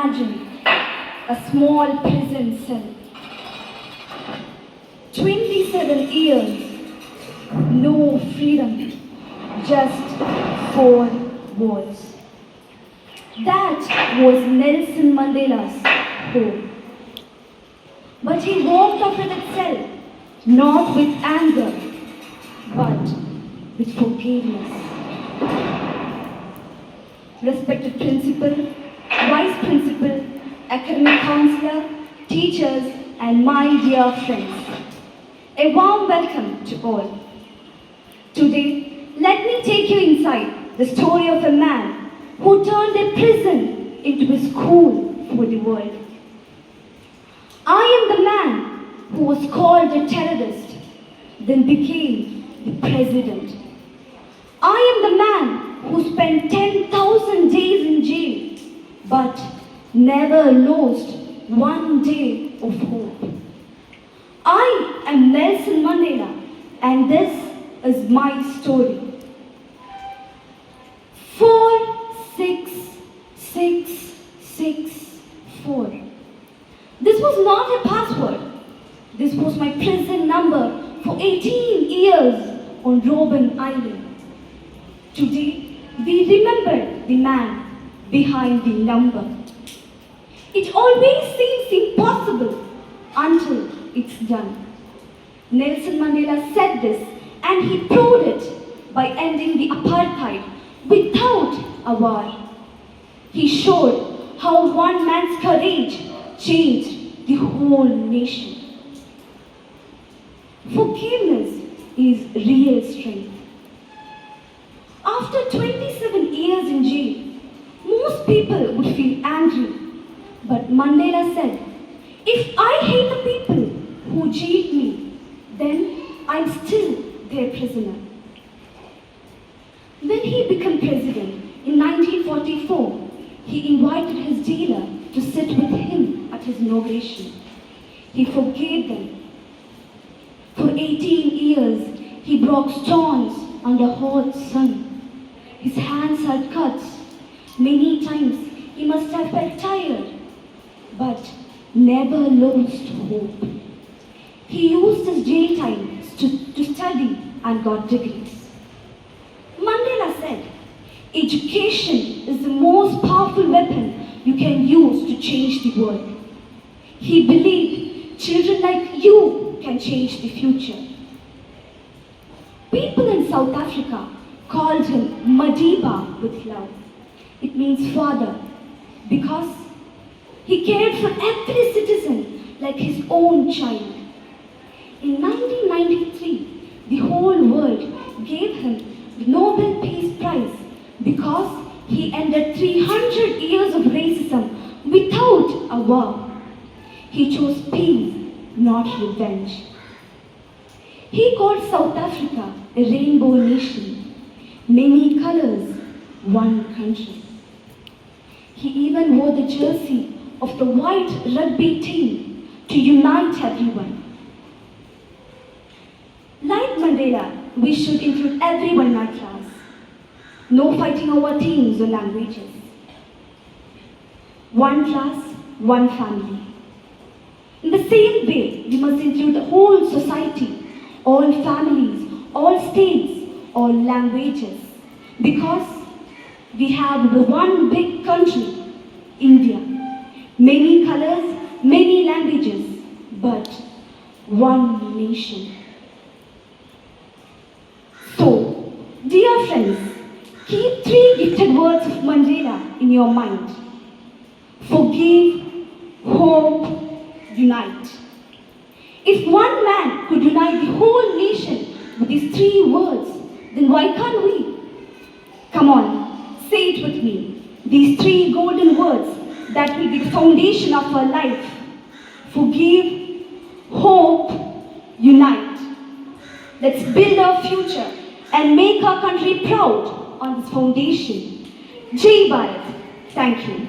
imagine a small prison cell. 27 years, no freedom, just 4 walls. That was Nelson Mandela's home. But he walked off with itself, not with anger, but with forgiveness. Respected principal, vice principal, academic counselor, teachers, and my dear friends, a warm welcome to all. Today, let me take you inside the story of a man who turned a prison into a school for the world. I am the man who was called a terrorist, then became the president. I am the man who spent 10,000 days in jail, but never lost one day of hope. I am Nelson Mandela, and this is my story. 46664. This was not a password. This was my prison number for 18 years on Robben Island. Today, we remember the man behind the number. It always seems impossible until it's done. Nelson Mandela said this, and he proved it by ending the apartheid without a war. He showed how one man's courage changed the whole nation. Forgiveness is real strength. After 27 years in jail, most people would feel angry. But Mandela said, if I hate the people who jailed me, then I'm still their prisoner. When he became president in 1944, he invited his jailer to sit with him at his inauguration. He forgave them. For 18 years, he broke stones under hot sun. His hands had cuts. Many times he must have felt tired, but never lost hope. He used his jail time to study and got degrees. Mandela said, education is the most powerful weapon you can use to change the world. He believed children like you can change the future. People in South Africa called him Madiba with love. It means father, because he cared for every citizen like his own child. In 1993, the whole world gave him the Nobel Peace Prize because he ended 300 years of racism without a war. He chose peace, not revenge. He called South Africa a rainbow nation, many colors, one country. He even wore the jersey of the white rugby team to unite everyone. Like Mandela, we should include everyone in our class. No fighting over teams or languages. One class, one family. In the same way, we must include the whole society, all families, all states, all languages. Because we have the one big country, India. Many colors, many languages, but one nation. So, dear friends, keep 3 gifted words of Mandela in your mind. Forgive, hope, unite. If one man could unite the whole nation with these 3 words, then why can't we? Come on, say it with me. These 3 golden words that will be the foundation of our life. Forgive, hope, unite. Let's build our future and make our country proud on this foundation. Jai Bharat. Thank you.